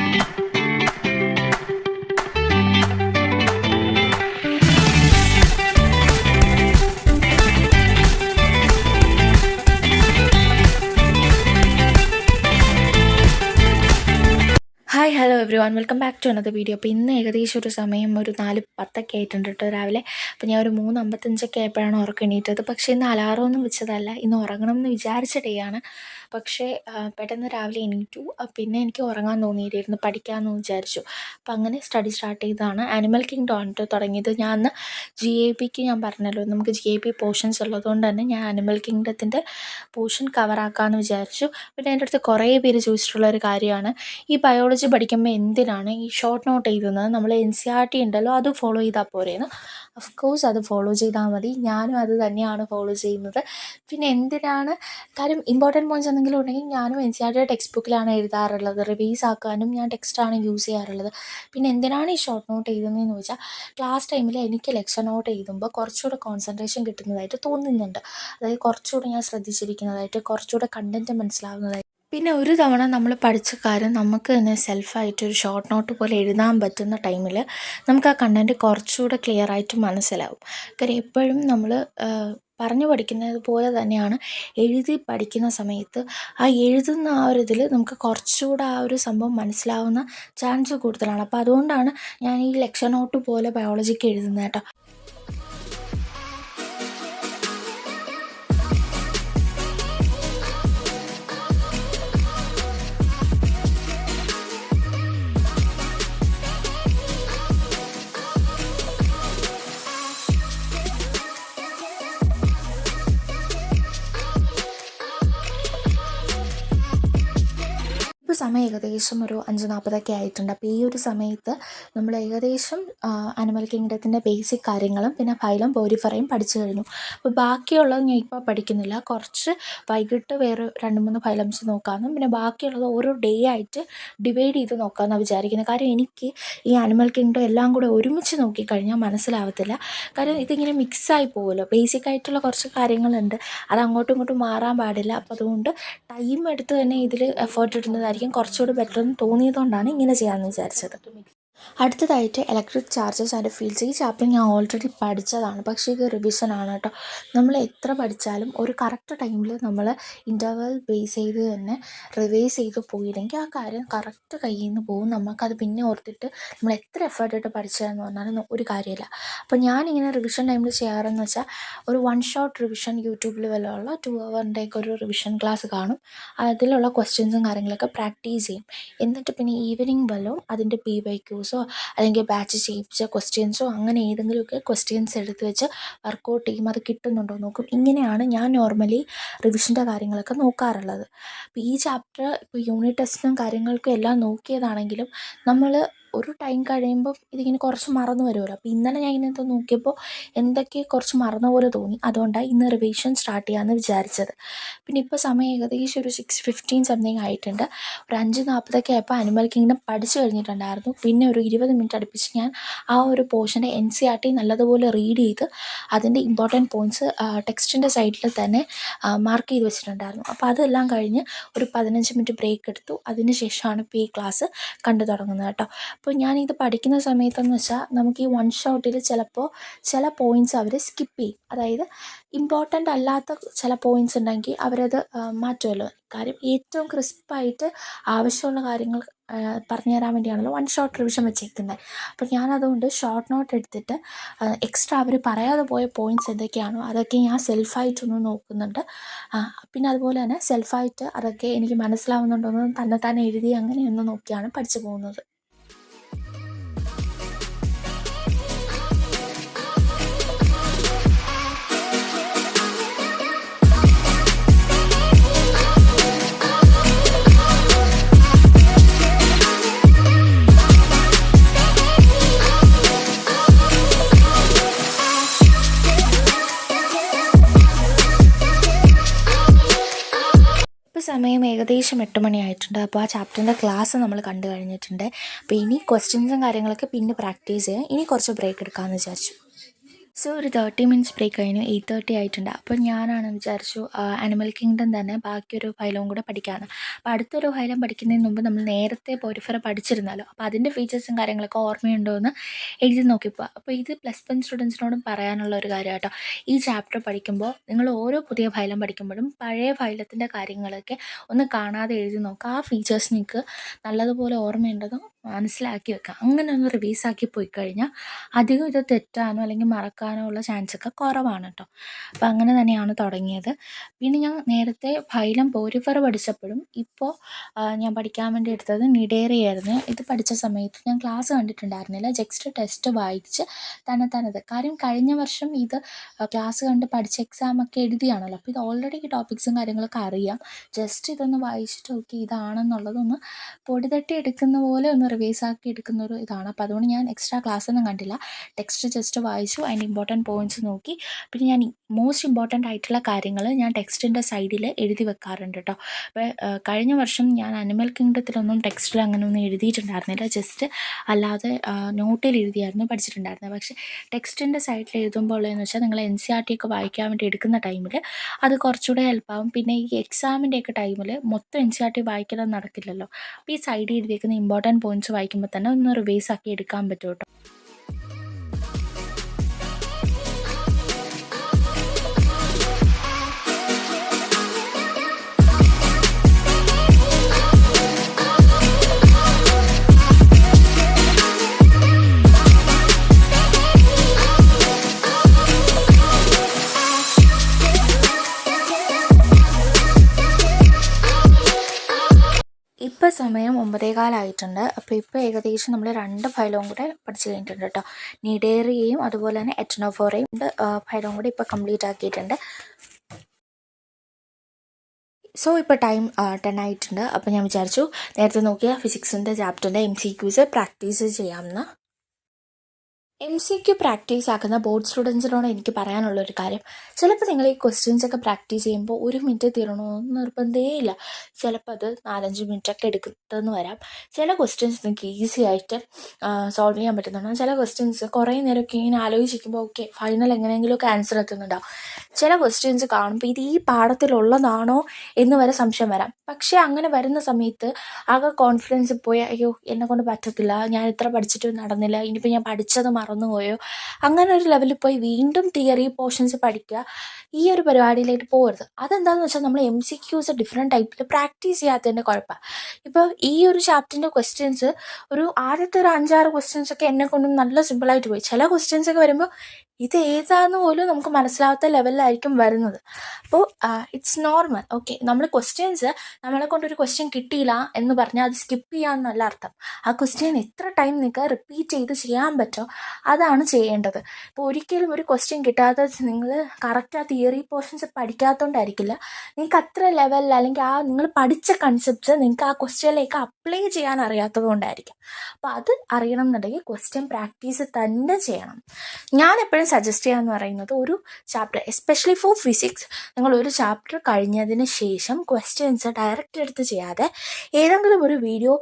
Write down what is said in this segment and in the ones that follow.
Hi hello everyone welcome back to another video. അപ്പോൾ ഇന്ന് ഏകദേശം ഒരു സമയം ഒരു 4:10 ആയിട്ടുണ്ട് കേട്ടോ രാവിലെ. അപ്പോൾ ഞാൻ ഒരു 3:55 ആയപ്പോഴാണ് ഉറക്കം എണീറ്റത്. പക്ഷേ ഇന്ന് അലാറമൊന്നും വെച്ചതല്ല, ഇന്ന് ഉറങ്ങണം എന്ന് വിചാരിച്ച ഡേ ആണ്. പക്ഷേ പെട്ടെന്ന് രാവിലെ എണീറ്റു. പിന്നെ എനിക്ക് ഉറങ്ങാൻ തോന്നിയില്ലായിരുന്നു, പഠിക്കാമെന്ന് വിചാരിച്ചു. അപ്പോൾ അങ്ങനെ സ്റ്റഡി സ്റ്റാർട്ട് ചെയ്തതാണ്. ആനിമൽ കിങ്ഡം ആണ് കേട്ടോ തുടങ്ങിയത്. ഞാൻ അന്ന് GAPക്ക് ഞാൻ പറഞ്ഞല്ലോ, നമുക്ക് GAP പോർഷൻസ് ഉള്ളതുകൊണ്ട് തന്നെ ഞാൻ ആനിമൽ കിങ്ഡത്തിൻ്റെ പോർഷൻ കവറാക്കാമെന്ന് വിചാരിച്ചു. പിന്നെ എൻ്റെ അടുത്ത് കുറേ പേര് ചോദിച്ചിട്ടുള്ളൊരു കാര്യമാണ്, ഈ ബയോളജി പഠിക്കുമ്പോൾ എന്തിനാണ് ഈ ഷോർട്ട് നോട്ട് എഴുതുന്നത്? നമ്മൾ NCERT ഉണ്ടല്ലോ, അത് ഫോളോ ചെയ്താൽ പോരെയെന്ന്. കോഴ്സ് അത് ഫോളോ ചെയ്താൽ മതി, ഞാനും അത് തന്നെയാണ് ഫോളോ ചെയ്യുന്നത്. പിന്നെ എന്തിനാണ്, കാര്യം ഇമ്പോർട്ടൻറ്റ് പോയിൻറ്റ്സ് എന്തെങ്കിലും ഉണ്ടെങ്കിൽ ഞാനും NCERT ടെക്സ്റ്റ് ബുക്കിലാണ് എഴുതാറുള്ളത്, റിവൈസ് ആക്കാനും ഞാൻ ടെക്സ്റ്റാണ് യൂസ് ചെയ്യാറുള്ളത്. പിന്നെ എന്തിനാണ് ഈ ഷോർട്ട് നോട്ട് എഴുതുന്നതെന്ന് ചോദിച്ചാൽ, ക്ലാസ് ടൈമിൽ എനിക്ക് ലെക്ചർ നോട്ട് എഴുതുമ്പോൾ കുറച്ചുകൂടെ കോൺസെൻട്രേഷൻ കിട്ടുന്നതായിട്ട് തോന്നുന്നുണ്ട്. അതായത് കുറച്ചുകൂടെ ഞാൻ ശ്രദ്ധിച്ചിരിക്കുന്നതായിട്ട്, കുറച്ചുകൂടെ കണ്ടൻറ്റ് മനസ്സിലാവുന്നതായിട്ട്. പിന്നെ ഒരു തവണ നമ്മൾ പഠിച്ച കാര്യം നമുക്ക് തന്നെ സെൽഫായിട്ടൊരു ഷോർട്ട് നോട്ട് പോലെ എഴുതാൻ പറ്റുന്ന ടൈമിൽ നമുക്ക് ആ കണ്ടൻറ്റ് കുറച്ചുകൂടെ ക്ലിയർ ആയിട്ട് മനസ്സിലാവും. കാര്യം എപ്പോഴും നമ്മൾ പറഞ്ഞു പഠിക്കുന്നത് പോലെ തന്നെയാണ് എഴുതി പഠിക്കുന്ന സമയത്ത് ആ എഴുതുന്ന ആ ഒരു ഇതിൽ നമുക്ക് കുറച്ചുകൂടെ ആ ഒരു സംഭവം മനസ്സിലാവുന്ന ചാൻസ് കൂടുതലാണ്. അപ്പോൾ അതുകൊണ്ടാണ് ഞാൻ ഈ ലെക്ചർ നോട്ട് പോലെ ബയോളജിക്ക് എഴുതുന്നത് കേട്ടോ. ഇപ്പോൾ സമയം ഏകദേശം ഒരു 5:40 ആയിട്ടുണ്ട്. അപ്പോൾ ഈ ഒരു സമയത്ത് നമ്മൾ ഏകദേശം ആനിമൽ കിങ്ഡത്തിൻ്റെ ബേസിക് കാര്യങ്ങളും പിന്നെ ഫൈലം പോരിഫറയും പഠിച്ചു കഴിഞ്ഞു. അപ്പോൾ ബാക്കിയുള്ളത് ഞാൻ ഇപ്പോൾ പഠിക്കുന്നില്ല, കുറച്ച് വൈകിട്ട് വേറെ 2-3 ഫൈലംസ് നോക്കാമെന്നും പിന്നെ ബാക്കിയുള്ളത് ഓരോ ഡേ ആയിട്ട് ഡിവൈഡ് ചെയ്ത് നോക്കാമെന്നാണ് വിചാരിക്കുന്നത്. കാര്യം എനിക്ക് ഈ ആനിമൽ കിങ്ഡം എല്ലാം കൂടെ ഒരുമിച്ച് നോക്കിക്കഴിഞ്ഞാൽ മനസ്സിലാവത്തില്ല. കാര്യം ഇതിങ്ങനെ മിക്സായി പോകുമല്ലോ, ബേസിക് ആയിട്ടുള്ള കുറച്ച് കാര്യങ്ങളുണ്ട്, അത് അങ്ങോട്ടും ഇങ്ങോട്ടും മാറാൻ പാടില്ല. അപ്പോൾ അതുകൊണ്ട് ടൈം എടുത്ത് തന്നെ ഇതിൽ എഫേർട്ട് ഇടുന്നതായിരിക്കും കുറച്ചുകൂടി ബെറ്റർ എന്ന് തോന്നിയതുകൊണ്ടാണ് ഇങ്ങനെ ചെയ്യാമെന്ന് വിചാരിച്ചത്. അടുത്തതായിട്ട് ഇലക്ട്രിക് ചാർജസ് ആൻഡ് ഫീൽഡ്സ്. ഈ ചാപ്റ്റർ ഞാൻ ഓൾറെഡി പഠിച്ചതാണ്, പക്ഷേ ഇത് റിവിഷനാണ് കേട്ടോ. നമ്മൾ എത്ര പഠിച്ചാലും ഒരു കറക്റ്റ് ടൈമിൽ നമ്മൾ ഇൻ്റർവൽ ബേസ് ചെയ്ത് തന്നെ റിവൈസ് ചെയ്ത് പോയില്ലെങ്കിൽ ആ കാര്യം കറക്റ്റ് കയ്യിൽ നിന്ന് പോകും. നമുക്കത് പിന്നെ ഓർത്തിട്ട് നമ്മൾ എത്ര എഫേർട്ട് ഇട്ട് പഠിച്ചതെന്ന് പറഞ്ഞാലും ഒരു കാര്യമില്ല. അപ്പോൾ ഞാനിങ്ങനെ റിവിഷൻ ടൈമിൽ ചെയ്യാറെന്ന് വെച്ചാൽ ഒരു 1 ഷോട്ട് റിവിഷൻ യൂട്യൂബിൽ വല്ലതുള്ള 2 ഹവറിൻ്റെയൊക്കെ ഒരു റിവിഷൻ ക്ലാസ് കാണും. അതിലുള്ള ക്വസ്റ്റ്യൻസും കാര്യങ്ങളൊക്കെ പ്രാക്ടീസ് ചെയ്യും. എന്നിട്ട് പിന്നെ ഈവനിങ് വല്ലതും അതിൻ്റെ PYQs അല്ലെങ്കിൽ ബാച്ച് ചെയ്യിപ്പിച്ച ക്വസ്റ്റ്യൻസോ അങ്ങനെ ഏതെങ്കിലുമൊക്കെ ക്വസ്റ്റ്യൻസ് എടുത്ത് വെച്ച് വർക്കൗട്ട് ചെയ്യും, അത് കിട്ടുന്നുണ്ടോ നോക്കും. ഇങ്ങനെയാണ് ഞാൻ നോർമലി റിവിഷൻ്റെ കാര്യങ്ങളൊക്കെ നോക്കാറുള്ളത്. അപ്പോൾ ഈ ചാപ്റ്റർ ഇപ്പോൾ യൂണിറ്റ് ടെസ്റ്റിനും കാര്യങ്ങൾക്കും എല്ലാം നോക്കിയതാണെങ്കിലും നമ്മൾ ഒരു ടൈം കഴിയുമ്പം ഇതിങ്ങനെ കുറച്ച് മറന്നു വരുമല്ലോ. അപ്പോൾ ഇന്നലെ ഞാൻ ഇങ്ങനത്തെ നോക്കിയപ്പോൾ എന്തൊക്കെ കുറച്ച് മറന്ന പോലെ തോന്നി, അതുകൊണ്ടാണ് ഇന്ന് റിവിഷൻ സ്റ്റാർട്ട് ചെയ്യാമെന്ന് വിചാരിച്ചത്. പിന്നെ ഇപ്പോൾ സമയം ഏകദേശം ഒരു 6:15 സംതിങ് ആയിട്ടുണ്ട്. ഒരു 5:40 ആയപ്പോൾ അനിമൽ കിങ്ഡം പഠിച്ചു കഴിഞ്ഞിട്ടുണ്ടായിരുന്നു. പിന്നെ ഒരു 20 മിനിറ്റ് അടുപ്പിച്ച് ഞാൻ ആ ഒരു പോർഷൻ്റെ NCERT നല്ലതുപോലെ റീഡ് ചെയ്ത് അതിൻ്റെ ഇമ്പോർട്ടൻറ്റ് പോയിൻറ്റ്സ് ടെക്സ്റ്റിൻ്റെ സൈഡിൽ തന്നെ മാർക്ക് ചെയ്ത് വെച്ചിട്ടുണ്ടായിരുന്നു. അപ്പോൾ അതെല്ലാം കഴിഞ്ഞ് ഒരു 15 മിനിറ്റ് ബ്രേക്ക് എടുത്തു. അതിന് ശേഷമാണ് ഇപ്പോൾ ഈ ക്ലാസ് കണ്ടു തുടങ്ങുന്നത് കേട്ടോ. അപ്പോൾ ഞാനിത് പഠിക്കുന്ന സമയത്തെന്ന് വെച്ചാൽ നമുക്ക് ഈ 1 ഷോട്ടിൽ ചിലപ്പോൾ ചില പോയിൻറ്റ്സ് അവർ സ്കിപ്പ് ചെയ്യും. അതായത് ഇമ്പോർട്ടൻ്റ് അല്ലാത്ത ചില പോയിൻറ്റ്സ് ഉണ്ടെങ്കിൽ അവരത് മാറ്റുമല്ലോ. കാര്യം ഏറ്റവും ക്രിസ്പായിട്ട് ആവശ്യമുള്ള കാര്യങ്ങൾ പറഞ്ഞു തരാൻ വേണ്ടിയാണല്ലോ 1 ഷോട്ട് റിവിഷൻ വെച്ചേക്കുന്നത്. അപ്പോൾ ഞാനതുകൊണ്ട് ഷോർട്ട് നോട്ട് എടുത്തിട്ട് എക്സ്ട്രാ അവർ പറയാതെ പോയ പോയിൻറ്റ്സ് എന്തൊക്കെയാണോ അതൊക്കെ ഞാൻ സെൽഫായിട്ടൊന്ന് നോക്കുന്നുണ്ട്. പിന്നെ അതുപോലെ തന്നെ സെൽഫായിട്ട് അതൊക്കെ എനിക്ക് മനസ്സിലാവുന്നുണ്ടോ എന്ന് തന്നെ എഴുതി അങ്ങനെയൊന്ന് നോക്കിയാണ് പഠിച്ചു പോകുന്നത്. സമയം ഏകദേശം 8 മണിയായിട്ടുണ്ട്. അപ്പോൾ ആ ചാപ്റ്ററിൻ്റെ ക്ലാസ് നമ്മൾ കണ്ടു കഴിഞ്ഞിട്ടുണ്ട്. അപ്പോൾ ഇനി ക്വസ്റ്റ്യൻസും കാര്യങ്ങളൊക്കെ പിന്നെ പ്രാക്ടീസ് ചെയ്യാം. ഇനി കുറച്ച് ബ്രേക്ക് എടുക്കാമെന്ന് വിചാരിച്ചു. സോ ഒരു 30 മിനിറ്റ്സ് ബ്രേക്ക് കഴിഞ്ഞു, 8:30 ആയിട്ടുണ്ട്. അപ്പോൾ ഞാനാണ് വിചാരിച്ചു അനിമൽ കിങ്ഡം തന്നെ ബാക്കിയൊരു ഫൈലവും കൂടെ പഠിക്കാമെന്ന്. അപ്പോൾ അടുത്തൊരു ഫൈലം പഠിക്കുന്നതിന് മുമ്പ് നമ്മൾ നേരത്തെ പോരിഫെറ പഠിച്ചിരുന്നല്ലോ, അപ്പോൾ അതിൻ്റെ ഫീച്ചേഴ്സും കാര്യങ്ങളൊക്കെ ഓർമ്മയുണ്ടോ എന്ന് എഴുതി നോക്കിയപ്പോൾ. അപ്പോൾ ഇത് +1 സ്റ്റുഡൻസിനോടും പറയാനുള്ള ഒരു കാര്യം കേട്ടോ. ഈ ചാപ്റ്റർ പഠിക്കുമ്പോൾ നിങ്ങൾ ഓരോ പുതിയ ഫൈലം പഠിക്കുമ്പോഴും പഴയ ഫൈലത്തിൻ്റെ കാര്യങ്ങളൊക്കെ ഒന്ന് കാണാതെ എഴുതി നോക്കുക. ആ ഫീച്ചേഴ്സ് നിങ്ങൾക്ക് നല്ലതുപോലെ ഓർമ്മയുണ്ടെന്ന് മനസ്സിലാക്കി വെക്കുക. അങ്ങനെ ഒന്ന് റിവൈസാക്കി പോയി കഴിഞ്ഞാൽ അധികം ഇത് തെറ്റാനോ അല്ലെങ്കിൽ മറക്കാനോ ഉള്ള ചാൻസൊക്കെ കുറവാണ് കേട്ടോ. അപ്പം അങ്ങനെ തന്നെയാണ് തുടങ്ങിയത്. പിന്നെ ഞാൻ നേരത്തെ ഫൈലം പോരിഫെറ പഠിച്ചപ്പോഴും ഇപ്പോൾ ഞാൻ പഠിക്കാൻ വേണ്ടി എടുത്തത് നിഡേറിയായിരുന്നു. ഇത് പഠിച്ച സമയത്ത് ഞാൻ ക്ലാസ് കണ്ടിട്ടുണ്ടായിരുന്നില്ല, ജസ്റ്റ് ടെസ്റ്റ് വായിച്ച് തന്നത്. കാര്യം കഴിഞ്ഞ വർഷം ഇത് ക്ലാസ് കണ്ട് പഠിച്ച് എക്സാമൊക്കെ എഴുതിയാണല്ലോ, അപ്പോൾ ഇത് ഓൾറെഡി ഈ ടോപ്പിക്സും കാര്യങ്ങളൊക്കെ അറിയാം. ജസ്റ്റ് ഇതൊന്ന് വായിച്ചിട്ട് ഓക്കെ ഇതാണെന്നുള്ളതൊന്ന് പൊടി തട്ടി എടുക്കുന്ന പോലെ ഒന്ന് റിവൈസാക്കി എടുക്കുന്ന ഒരു ഇതാണ്. അപ്പോൾ അതുകൊണ്ട് ഞാൻ എക്സ്ട്രാ ക്ലാസ്സൊന്നും കണ്ടില്ല, ടെക്സ്റ്റ് ജസ്റ്റ് വായിച്ചു, അതിൻ്റെ ഇമ്പോർട്ടൻറ്റ് പോയിൻറ്റ്സ് നോക്കി. പിന്നെ ഞാൻ മോസ്റ്റ് ഇമ്പോർട്ടൻ്റ് ആയിട്ടുള്ള കാര്യങ്ങൾ ഞാൻ ടെക്സ്റ്റിൻ്റെ സൈഡിൽ എഴുതി വെക്കാറുണ്ട് കേട്ടോ. അപ്പോൾ കഴിഞ്ഞ വർഷം ഞാൻ അനിമൽ കിങ്ഡത്തിലൊന്നും ടെക്സ്റ്റിൽ അങ്ങനെ ഒന്നും എഴുതിയിട്ടുണ്ടായിരുന്നില്ല, ജസ്റ്റ് അല്ലാതെ നോട്ടിൽ എഴുതിയായിരുന്നു പഠിച്ചിട്ടുണ്ടായിരുന്നത്. പക്ഷേ ടെക്സ്റ്റിൻ്റെ സൈഡിൽ എഴുതുമ്പോൾ ഉള്ളതെന്ന് വെച്ചാൽ നിങ്ങൾ NCERT ഒക്കെ വായിക്കാൻ വേണ്ടി എടുക്കുന്ന ടൈമിൽ അത് കുറച്ചുകൂടെ ഹെൽപ്പാകും. പിന്നെ ഈ എക്സാമിൻ്റെയൊക്കെ ടൈമിൽ മൊത്തം NCERT വായിക്കലൊന്നും നടക്കില്ലല്ലോ, അപ്പോൾ ഈ സൈഡിൽ എഴുതിയേക്കുന്ന ഇമ്പോർട്ടൻറ്റ് പോയിൻറ്റ്സ് വായിക്കുമ്പോൾ തന്നെ ഒന്ന് റിവൈസ് ആക്കി എടുക്കാൻ പറ്റും കേട്ടോ. ഇപ്പോൾ സമയം 9:15 ആയിട്ടുണ്ട്. അപ്പോൾ ഇപ്പോൾ ഏകദേശം നമ്മൾ 2 ഫൈലും കൂടെ പഠിച്ചു കഴിഞ്ഞിട്ടുണ്ട് കേട്ടോ. നിഡേറിയയും അതുപോലെ തന്നെ എറ്റനോഫോറയും ഫൈലും കൂടെ ഇപ്പോൾ കംപ്ലീറ്റ് ആക്കിയിട്ടുണ്ട്. സോ ഇപ്പോൾ ടൈം 10 ആയിട്ടുണ്ട്. അപ്പോൾ ഞാൻ വിചാരിച്ചു നേരത്തെ നോക്കിയ ഫിസിക്സിൻ്റെ ചാപ്റ്ററിൻ്റെ MCQs പ്രാക്ടീസ് ചെയ്യാമെന്ന്. MCQ പ്രാക്ടീസ് ആക്കുന്ന ബോർഡ് സ്റ്റുഡൻസിനോട് എനിക്ക് പറയാനുള്ളൊരു കാര്യം, ചിലപ്പോൾ നിങ്ങൾ ഈ ക്വസ്റ്റ്യൻസൊക്കെ പ്രാക്ടീസ് ചെയ്യുമ്പോൾ 1 മിനിറ്റ് തീരണമെന്ന് നിർബന്ധമേ ഇല്ല. ചിലപ്പോൾ അത് 4-5 മിനിറ്റൊക്കെ എടുക്കുമെന്ന് വരാം. ചില ക്വസ്റ്റ്യൻസ് നിങ്ങൾക്ക് ഈസി ആയിട്ട് സോൾവ് ചെയ്യാൻ പറ്റുന്നുണ്ടാവും. ചില ക്വസ്റ്റ്യൻസ് കുറേ നേരമൊക്കെ ഇങ്ങനെ ആലോചിക്കുമ്പോൾ ഓക്കെ ഫൈനൽ എങ്ങനെയെങ്കിലുമൊക്കെ ആൻസർ എത്തുന്നുണ്ടാവും. ചില ക്വസ്റ്റ്യൻസ് കാണുമ്പോൾ ഇത് ഈ പാഠത്തിലുള്ളതാണോ എന്ന് വരെ സംശയം വരാം. പക്ഷേ അങ്ങനെ വരുന്ന സമയത്ത് ആകെ കോൺഫിഡൻസ് പോയി അയ്യോ എന്നെക്കൊണ്ട് പറ്റത്തില്ല, ഞാൻ ഇത്ര പഠിച്ചിട്ട് നടന്നില്ല, ഇനിയിപ്പോൾ ഞാൻ പഠിച്ചത് മറന്നുപോയോ, അങ്ങനെ ഒരു ലെവലിൽ പോയി വീണ്ടും തിയറി പോർഷൻസ് പഠിക്കുക, ഈ ഒരു പരിപാടിയിലേക്ക് പോകരുത്. അതെന്താണെന്ന് വെച്ചാൽ നമ്മൾ MCQs ഡിഫറെൻറ്റ് ടൈപ്പിൽ പ്രാക്ടീസ് ചെയ്യാത്തതിൻ്റെ കുഴപ്പമാണ്. ഇപ്പോൾ ഈ ഒരു ചാപ്റ്ററിൻ്റെ ക്വസ്റ്റ്യൻസ് ഒരു ആദ്യത്തെ ഒരു 5-6 ക്വസ്റ്റ്യൻസൊക്കെ എന്നെക്കൊണ്ടും നല്ല സിമ്പിളായിട്ട് പോയി. ചില ക്വസ്റ്റ്യൻസൊക്കെ വരുമ്പോൾ ഇത് ഏതാന്ന് പോലും നമുക്ക് മനസ്സിലാവാത്ത ലെവലിലായിരിക്കും വരുന്നത്. അപ്പോൾ ഇറ്റ്സ് നോർമൽ. ഓക്കെ, നമ്മൾ ക്വസ്റ്റ്യൻസ് നമ്മളെ കൊണ്ടൊരു ക്വസ്റ്റ്യൻ കിട്ടിയില്ല എന്ന് പറഞ്ഞാൽ അത് സ്കിപ്പ് ചെയ്യാമെന്നല്ല അർത്ഥം. ആ ക്വസ്റ്റ്യൻ എത്ര ടൈം നിങ്ങൾക്ക് റിപ്പീറ്റ് ചെയ്ത് ചെയ്യാൻ പറ്റുമോ അതാണ് ചെയ്യേണ്ടത്. ഇപ്പോൾ ഒരിക്കലും ഒരു ക്വസ്റ്റ്യൻ കിട്ടാതെ നിങ്ങൾ കറക്റ്റ് ആ തിയറി പോർഷൻസ് പഠിക്കാത്തതുകൊണ്ടായിരിക്കില്ല, നിങ്ങൾക്ക് അത്ര ലെവലിൽ അല്ലെങ്കിൽ ആ നിങ്ങൾ പഠിച്ച കൺസെപ്റ്റ്സ് നിങ്ങൾക്ക് ആ ക്വസ്റ്റ്യനിലേക്ക് അപ്ലൈ ചെയ്യാൻ അറിയാത്തത് കൊണ്ടായിരിക്കും. അപ്പോൾ അത് അറിയണം എന്നുണ്ടെങ്കിൽ ക്വസ്റ്റ്യൻ പ്രാക്ടീസ് തന്നെ ചെയ്യണം. ഞാൻ എപ്പോഴും സജസ്റ്റ് ചെയ്യാമെന്ന് പറയുന്നത് ഒരു ചാപ്റ്റർ എസ്പെഷ്യലി ഫോർ ഫിസിക്സ് നിങ്ങൾ ഒരു ചാപ്റ്റർ കഴിഞ്ഞതിന് ശേഷം ക്വസ്റ്റ്യൻസ് ഡയറക്റ്റ് എടുത്ത് ചെയ്യാതെ ഏതെങ്കിലും ഒരു വീഡിയോ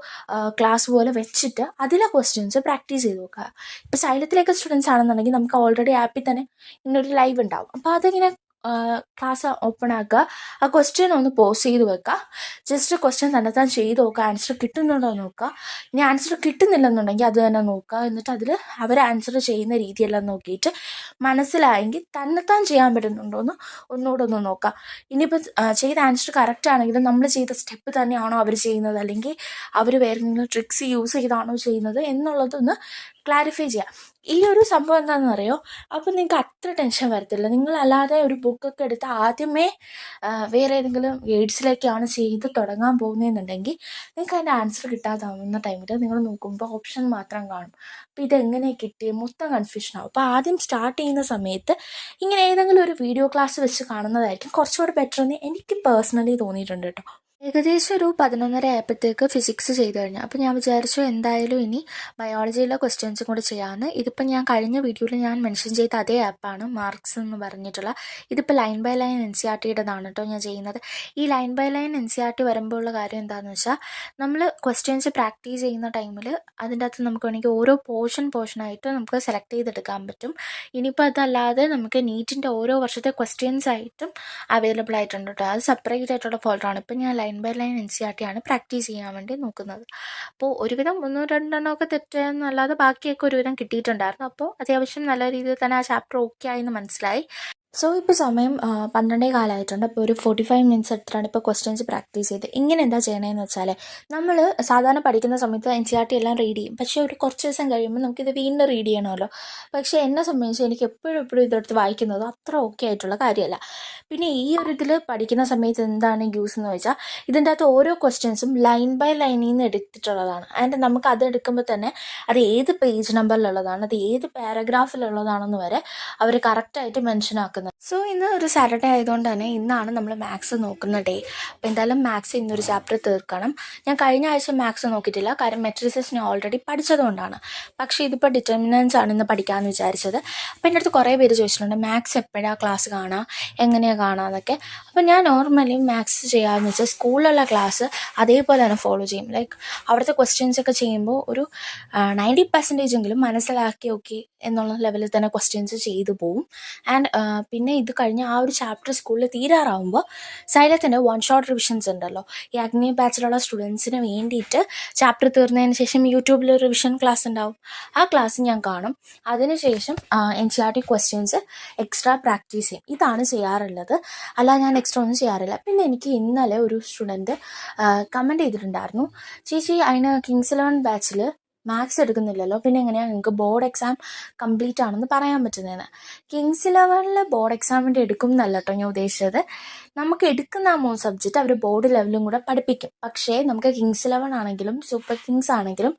ക്ലാസ് പോലെ വെച്ചിട്ട് അതിലെ ക്വസ്റ്റ്യൻസ് പ്രാക്ടീസ് ചെയ്ത് നോക്കുക. ഇപ്പോൾ സൈലത്തിലേക്ക് സ്റ്റുഡൻസ് ആണെന്നുണ്ടെങ്കിൽ നമുക്ക് ഓൾറെഡി ആപ്പിൽ തന്നെ ഇങ്ങനൊരു ലൈവ് ഉണ്ടാവും. അപ്പോൾ അതിങ്ങനെ ക്ലാസ് ഓപ്പൺ ആക്കുക, ആ ക്വസ്റ്റ്യൻ ഒന്ന് പോസ് ചെയ്ത് വെക്കുക, ജസ്റ്റ് ക്വസ്റ്റ്യൻ തന്നെത്താൻ ചെയ്ത് നോക്കുക, ആൻസർ കിട്ടുന്നുണ്ടോ നോക്കുക. ഇനി ആൻസർ കിട്ടുന്നില്ലെന്നുണ്ടെങ്കിൽ അത് തന്നെ നോക്കുക. എന്നിട്ട് അതിൽ അവർ ആൻസർ ചെയ്യുന്ന രീതിയെല്ലാം നോക്കിയിട്ട് മനസ്സിലായെങ്കിൽ തന്നെത്താൻ ചെയ്യാൻ പറ്റുന്നുണ്ടോ എന്ന് ഒന്നുകൂടെ നോക്കുക. ഇനിയിപ്പോൾ ചെയ്ത ആൻസർ കറക്റ്റ് ആണെങ്കിലും നമ്മൾ ചെയ്ത സ്റ്റെപ്പ് തന്നെയാണോ അവർ ചെയ്യുന്നത്, അല്ലെങ്കിൽ അവർ വേറെ എന്തെങ്കിലും ട്രിക്സ് യൂസ് ചെയ്താണോ ചെയ്യുന്നത് എന്നുള്ളതൊന്ന് ക്ലാരിഫൈ ചെയ്യുക. ഈ ഒരു സംഭവം എന്താണെന്ന് അറിയോ, അപ്പോൾ നിങ്ങൾക്ക് അത്ര ടെൻഷൻ വരത്തില്ല. നിങ്ങളല്ലാതെ ഒരു ബുക്കൊക്കെ എടുത്ത് ആദ്യമേ വേറെ ഏതെങ്കിലും ഗൈഡ്സിലേക്കാണ് ചെയ്ത് തുടങ്ങാൻ പോകുന്നതെന്നുണ്ടെങ്കിൽ നിങ്ങൾക്ക് അതിൻ്റെ ആൻസർ കിട്ടാതാവുന്ന ടൈമിൽ നിങ്ങൾ നോക്കുമ്പോൾ ഓപ്ഷൻ മാത്രം കാണും. അപ്പോൾ ഇതെങ്ങനെ കിട്ടി മൊത്തം കൺഫ്യൂഷനാവും. അപ്പോൾ ആദ്യം സ്റ്റാർട്ട് ചെയ്യുന്ന സമയത്ത് ഇങ്ങനെ ഏതെങ്കിലും ഒരു വീഡിയോ ക്ലാസ് വെച്ച് കാണുന്നതായിരിക്കും കുറച്ചുകൂടെ ബെറ്റർ എന്ന് എനിക്ക് പേഴ്സണലി തോന്നിയിട്ടുണ്ട് കേട്ടോ. ഏകദേശം ഒരു 11:30 ആയപ്പോഴത്തേക്ക് ഫിസിക്സ് ചെയ്ത് കഴിഞ്ഞു. അപ്പോൾ ഞാൻ വിചാരിച്ചു എന്തായാലും ഇനി ബയോളജിയിലെ ക്വസ്റ്റ്യൻസും കൂടി ചെയ്യാമെന്ന്. ഇതിപ്പോൾ ഞാൻ കഴിഞ്ഞ വീഡിയോയിൽ ഞാൻ മെൻഷൻ ചെയ്ത അതേ ആപ്പാണ് മാർക്സ് എന്ന് പറഞ്ഞിട്ടുള്ള. ഇതിപ്പോൾ line by line N C R ടിയുടേതാണ് കേട്ടോ ഞാൻ ചെയ്യുന്നത്. ഈ line by line N C R T വരുമ്പോൾ ഉള്ള കാര്യം എന്താണെന്ന് വെച്ചാൽ, നമ്മൾ ക്വസ്റ്റ്യൻസ് പ്രാക്ടീസ് ചെയ്യുന്ന ടൈമിൽ അതിൻ്റെ അകത്ത് നമുക്ക് വേണമെങ്കിൽ ഓരോ പോർഷനായിട്ട് നമുക്ക് സെലക്ട് ചെയ്തെടുക്കാൻ പറ്റും. ഇനിയിപ്പോൾ അതല്ലാതെ നമുക്ക് നീറ്റിൻ്റെ ഓരോ വർഷത്തെ ക്വസ്റ്റ്യൻസ് ആയിട്ടും അവൈലബിൾ ആയിട്ടുണ്ട് കേട്ടോ. അത് സെപ്പറേറ്റ് ആയിട്ടുള്ള ഫോൾഡറാണ്. ഇപ്പം ഞാൻ line by line N C R T ആണ് പ്രാക്ടീസ് ചെയ്യാൻ വേണ്ടി നോക്കുന്നത്. അപ്പോൾ ഒരുവിധം 1-2 തെറ്റെന്നല്ലാതെ ബാക്കിയൊക്കെ ഒരുവിധം കിട്ടിയിട്ടുണ്ടായിരുന്നു. അപ്പോൾ അത്യാവശ്യം നല്ല രീതിയിൽ തന്നെ ആ ചാപ്റ്റർ ഓക്കെ ആയെന്ന് മനസ്സിലായി. സോ ഇപ്പോൾ സമയം 12:15 ആയിട്ടുണ്ട്. അപ്പോൾ ഒരു 45 മിനിറ്റ്സ് എടുത്തിട്ടാണ് ഇപ്പോൾ ക്വസ്റ്റ്യൻസ് പ്രാക്ടീസ് ചെയ്ത്. ഇങ്ങനെ എന്താ ചെയ്യണമെന്ന് വെച്ചാൽ, നമ്മൾ സാധാരണ പഠിക്കുന്ന സമയത്ത് എൻ സി ആർ ടി എല്ലാം റീഡ് ചെയ്യും. പക്ഷേ ഒരു കുറച്ച് ദിവസം കഴിയുമ്പോൾ നമുക്കിത് വീണ്ടും റീഡ് ചെയ്യണമല്ലോ. പക്ഷേ എന്നെ സംബന്ധിച്ച് എനിക്ക് എപ്പോഴും ഇതെടുത്ത് വായിക്കുന്നത് അത്ര ഓക്കെ ആയിട്ടുള്ള കാര്യമല്ല. പിന്നെ ഈ ഒരു ഇതിൽ പഠിക്കുന്ന സമയത്ത് എന്താണ് യൂസ് എന്ന് വെച്ചാൽ, ഇതിൻ്റെ അകത്ത് ഓരോ ക്വസ്റ്റ്യൻസും ലൈൻ ബൈ ലൈനിൽ നിന്ന് എടുത്തിട്ടുള്ളതാണ്. ആൻഡ് നമുക്ക് അത് എടുക്കുമ്പോൾ തന്നെ അത് ഏത് പേജ് നമ്പറിലുള്ളതാണ്, അത് ഏത് പാരഗ്രാഫിലുള്ളതാണെന്ന് വരെ അവർ കറക്റ്റായിട്ട് മെൻഷൻ ആക്കുന്നത്. സോ ഇന്ന് ഒരു സാറ്റർഡേ ആയതുകൊണ്ട് തന്നെ ഇന്നാണ് നമ്മൾ മാത്സ് നോക്കുന്ന ഡേ. അപ്പോൾ എന്തായാലും മാത്സ് ഇന്നൊരു ചാപ്റ്റർ തീർക്കണം. ഞാൻ കഴിഞ്ഞ ആഴ്ച മാത്സ് നോക്കിയിട്ടില്ല, കാരണം മെട്രിസസ് ഞാൻ ഓൾറെഡി പഠിച്ചതുകൊണ്ടാണ്. പക്ഷേ ഇതിപ്പോൾ ഡിറ്റർമിനൻസ് ആണ് ഇന്ന് പഠിക്കാമെന്ന് വിചാരിച്ചത്. അപ്പോൾ എൻ്റെ അടുത്ത് കുറേ പേര് ചോദിച്ചിട്ടുണ്ട് മാത്സ് എപ്പോഴാണ് ക്ലാസ് കാണുക, എങ്ങനെയാണ് കാണുക. അപ്പോൾ ഞാൻ നോർമലി മാത്സ് ചെയ്യാമെന്ന് വെച്ചാൽ സ്കൂളിലുള്ള ക്ലാസ് അതേപോലെ തന്നെ ഫോളോ ചെയ്യും. ലൈക്ക് അവിടുത്തെ ക്വസ്റ്റ്യൻസ് ഒക്കെ ചെയ്യുമ്പോൾ ഒരു 90% മനസ്സിലാക്കി ഓക്കെ എന്നുള്ള ലെവലിൽ തന്നെ ക്വസ്റ്റ്യൻസ് ചെയ്തു പോവും. ആൻഡ് പിന്നെ ഇത് കഴിഞ്ഞ് ആ ഒരു ചാപ്റ്റർ സ്കൂളിൽ തീരാറാവുമ്പോൾ സൈലത്തിൻ്റെ 1-ഷോട്ട് റിവിഷൻസ് ഉണ്ടല്ലോ, ഈ അഗ്നി ബാച്ചിലുള്ള സ്റ്റുഡൻസിന് വേണ്ടിയിട്ട് ചാപ്റ്റർ തീർന്നതിന് ശേഷം യൂട്യൂബിൽ റിവിഷൻ ക്ലാസ് ഉണ്ടാവും. ആ ക്ലാസ് ഞാൻ കാണും. അതിനുശേഷം N C R T questions extra practice ചെയ്യും. ഇതാണ് ചെയ്യാറുള്ളത്, അല്ല ഞാൻ എക്സ്ട്രാ ഒന്നും ചെയ്യാറില്ല. പിന്നെ എനിക്ക് ഇന്നലെ ഒരു സ്റ്റുഡൻറ്റ് കമൻറ്റ് ചെയ്തിട്ടുണ്ടായിരുന്നു, ചേച്ചി അതിന് കിങ്സ് 11 ബാച്ചിൽ മാത്സ് എടുക്കുന്നില്ലല്ലോ, പിന്നെ എങ്ങനെയാണ് നിങ്ങൾക്ക് ബോർഡ് എക്സാം കംപ്ലീറ്റ് ആണെന്ന് പറയാൻ പറ്റുന്നതെന്ന്. കിങ്സ് 11 ബോർഡ് എക്സാമിൻ്റെ എടുക്കും എന്നല്ല കേട്ടോ ഞാൻ ഉദ്ദേശിച്ചത്. നമുക്ക് എടുക്കുന്ന ആ 3 സബ്ജക്റ്റ് അവർ ബോർഡ് ലെവലും കൂടെ പഠിപ്പിക്കും. പക്ഷേ നമുക്ക് കിങ്സ് 11 ആണെങ്കിലും സൂപ്പർ കിങ്സ് ആണെങ്കിലും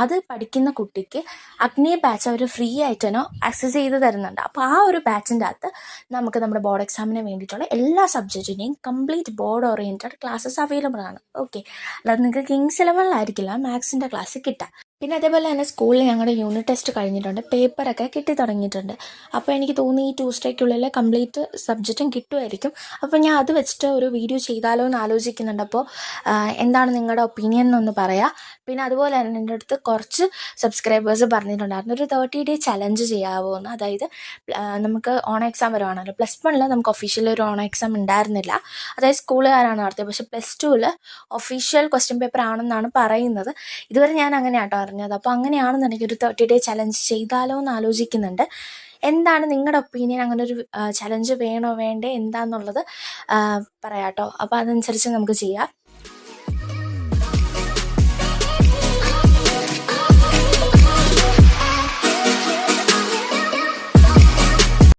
അത് പഠിക്കുന്ന കുട്ടിക്ക് അഗ്നി ബാച്ച് അവർ ഫ്രീ ആയിട്ട് തന്നെ ആക്സസ് ചെയ്ത് തരുന്നുണ്ട്. അപ്പോൾ ആ ഒരു ബാച്ചിൻ്റെ അകത്ത് നമുക്ക് നമ്മുടെ ബോർഡ് എക്സാമിന് വേണ്ടിയിട്ടുള്ള എല്ലാ സബ്ജക്റ്റിൻ്റെയും complete board oriented classes available ആണ്. ഓക്കെ, അല്ലാതെ നിങ്ങൾക്ക് കിങ്സ് 11 മാത്സിൻ്റെ ക്ലാസ് കിട്ടുക. പിന്നെ അതേപോലെ തന്നെ സ്കൂളിൽ ഞങ്ങളുടെ യൂണിറ്റ് ടെസ്റ്റ് കഴിഞ്ഞിട്ടുണ്ട്, പേപ്പറൊക്കെ കിട്ടി തുടങ്ങിയിട്ടുണ്ട്. അപ്പോൾ എനിക്ക് തോന്നി ഈ ട്യൂസ്ഡേക്കുള്ളിൽ കംപ്ലീറ്റ് സബ്ജക്റ്റും കിട്ടുമായിരിക്കും. അപ്പോൾ ഞാൻ അത് വെച്ചിട്ട് ഒരു വീഡിയോ ചെയ്താലോ എന്ന് ആലോചിക്കുന്നുണ്ട്. അപ്പോൾ എന്താണ് നിങ്ങളുടെ ഒപ്പീനിയൻ എന്നൊന്ന് പറയാം. പിന്നെ അതുപോലെ തന്നെ എൻ്റെ അടുത്ത് കുറച്ച് സബ്സ്ക്രൈബേഴ്സ് പറഞ്ഞിട്ടുണ്ടായിരുന്നു ഒരു 30 ഡേ ചലഞ്ച് ചെയ്യാവോ എന്ന്. അതായത് നമുക്ക് ഓൺ എക്സാം വരുവാണല്ലോ. +1 നമുക്ക് ഒഫീഷ്യലി ഒരു ഓൺ എക്സാം ഉണ്ടായിരുന്നില്ല, അതായത് സ്കൂളുകാരാണ് നടത്തിയത്. പക്ഷേ +2 ഒഫീഷ്യൽ ക്വസ്റ്റ്യൻ പേപ്പർ ആണെന്നാണ് പറയുന്നത്. ഇതുവരെ ഞാൻ അങ്ങനെയാട്ടോ അറിഞ്ഞത്. അപ്പോൾ അങ്ങനെയാണെന്നുണ്ടെങ്കിൽ ഒരു 30 ഡേ ചലഞ്ച് ചെയ്താലോ എന്ന് ആലോചിക്കുന്നുണ്ട്. എന്താണ് നിങ്ങളുടെ ഒപ്പീനിയൻ? അങ്ങനെ ഒരു ചലഞ്ച് വേണോ വേണ്ടേ എന്താണെന്നുള്ളത് പറയാട്ടോ. അപ്പോൾ അതനുസരിച്ച് നമുക്ക് ചെയ്യാം.